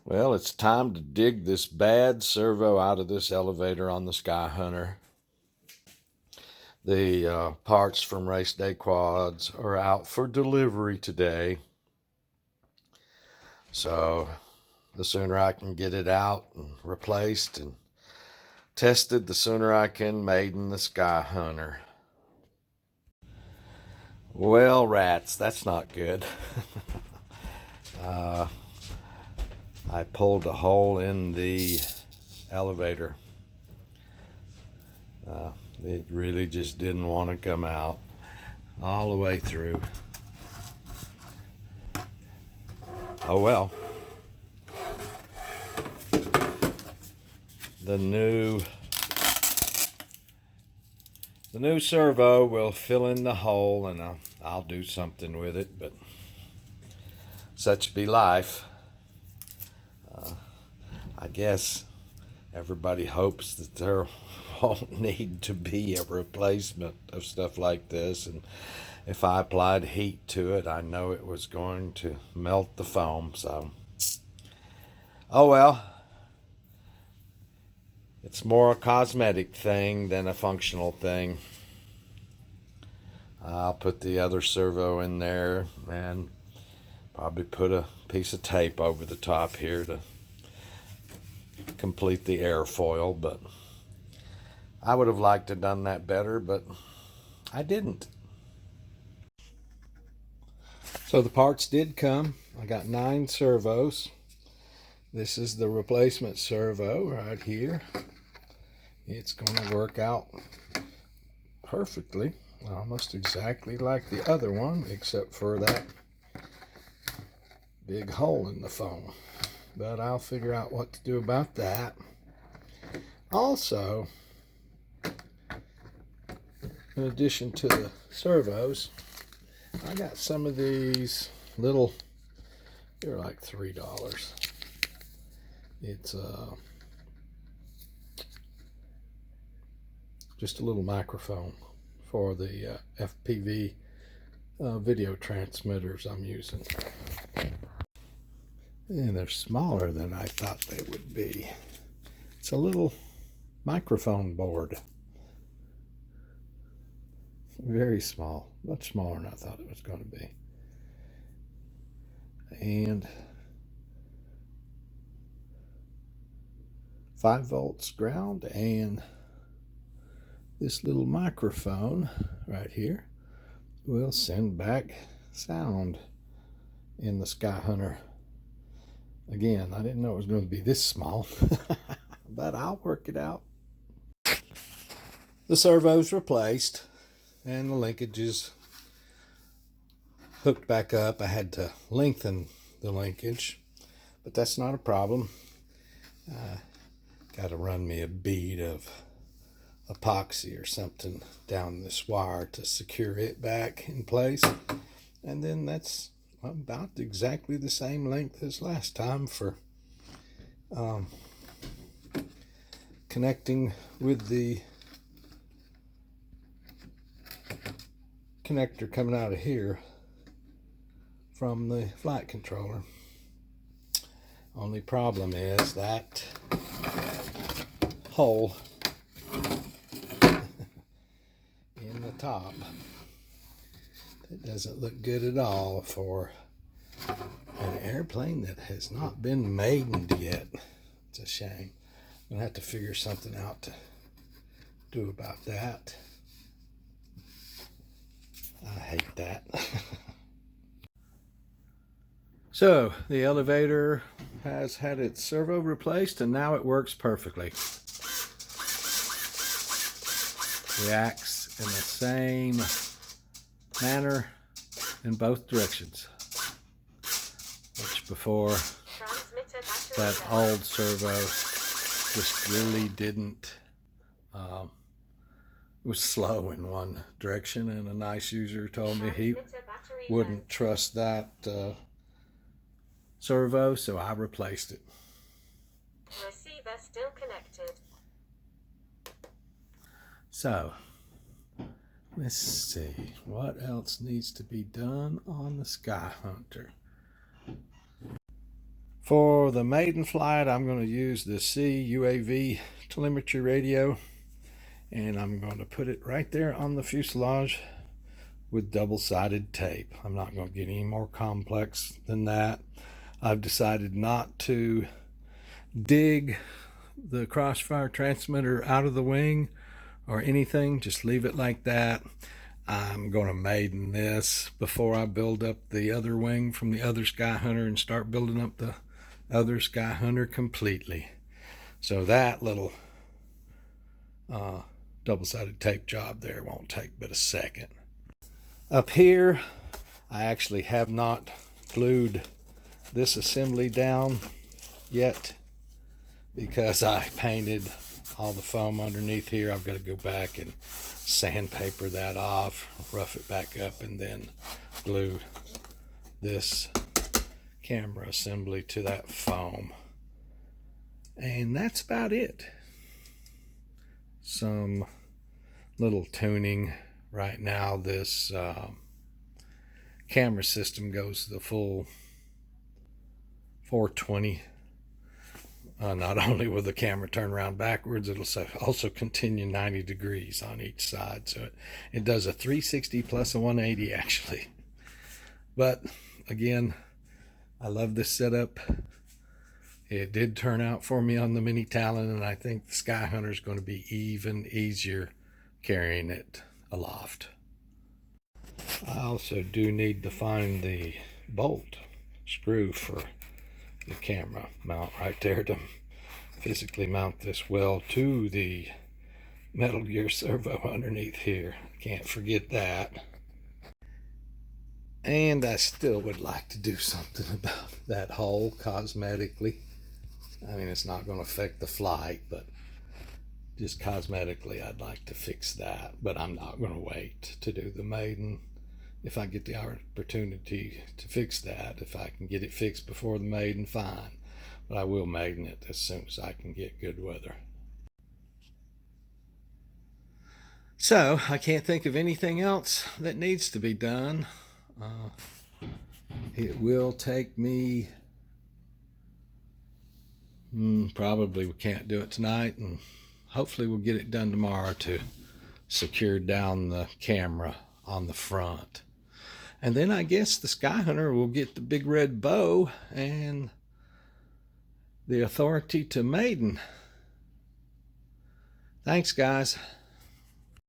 Well, it's time to dig this bad servo out of this elevator on the SkyHunter. The parts from Race Day Quads are out for delivery today. So the sooner I can get it out and replaced and tested, the sooner I can maiden the SkyHunter. Well, rats, that's not good. I pulled a hole in the elevator. It really just didn't want to come out all the way through. Oh well. The new servo will fill in the hole, and I'll do something with it, but such be life. I guess everybody hopes that there won't need to be a replacement of stuff like this, and if I applied heat to it, I know it was going to melt the foam. So oh well, it's more a cosmetic thing than a functional thing. I'll put the other servo in there and probably put a piece of tape over the top here to complete the airfoil, but I would have liked to have done that better, but I didn't. So the parts did come. I got 9 servos. This is the replacement servo right here. It's going to work out perfectly, almost exactly like the other one, except for that big hole in the foam. But I'll figure out what to do about that. Also, in addition to the servos, I got some of these little, they're like $3. It's just a little microphone for the FPV video transmitters I'm using. And they're smaller than I thought they would be. It's a little microphone board. Very small, much smaller than I thought it was going to be. And 5 volts ground, and this little microphone right here will send back sound in the SkyHunter. Again, I didn't know it was going to be this small, but I'll work it out. The servo's replaced and the linkages hooked back up. I had to lengthen the linkage, but that's not a problem. Got to run me a bead of epoxy or something down this wire to secure it back in place, and then that's about exactly the same length as last time for connecting with the connector coming out of here from the flight controller. Only problem is that hole in the top. It doesn't look good at all for an airplane that has not been maidened yet. It's a shame. I'm gonna have to figure something out to do about that. I hate that. So the elevator has had its servo replaced, and now it works perfectly. Reacts in the same manner in both directions, which before that old servo just really didn't. It was slow in one direction, and a nice user told me he wouldn't trust that servo, so I replaced it. Receiver still connected. So let's see what else needs to be done on the SkyHunter. For the maiden flight, I'm going to use the CUAV telemetry radio, and I'm going to put it right there on the fuselage with double-sided tape. I'm not going to get any more complex than that. I've decided not to dig the crossfire transmitter out of the wing or anything, just leave it like that. I'm going to maiden this before I build up the other wing from the other SkyHunter and start building up the other SkyHunter completely. So that little double-sided tape job there won't take but a second. Up here, I actually have not glued this assembly down yet because I painted all the foam underneath here. I've got to go back and sandpaper that off, rough it back up, and then glue this camera assembly to that foam. And that's about it. Some little tuning. Right now this camera system goes to the full 420. Not only will the camera turn around backwards, it'll also continue 90 degrees on each side. So it does a 360 plus a 180 actually. But again, I love this setup. It did turn out for me on the Mini Talon, and I think the SkyHunter is going to be even easier carrying it aloft. I also do need to find the bolt screw for the camera mount right there to physically mount this well to the Metal Gear servo underneath here. Can't forget that. And I still would like to do something about that hole cosmetically. I mean, it's not going to affect the flight, but just cosmetically I'd like to fix that. But I'm not going to wait to do the maiden. If I get the opportunity to fix that, if I can get it fixed before the maiden, fine. But I will maiden it as soon as I can get good weather. So I can't think of anything else that needs to be done. It will take me, probably we can't do it tonight, and hopefully we'll get it done tomorrow to secure down the camera on the front. And then I guess the SkyHunter will get the big red bow and the authority to maiden. Thanks, guys.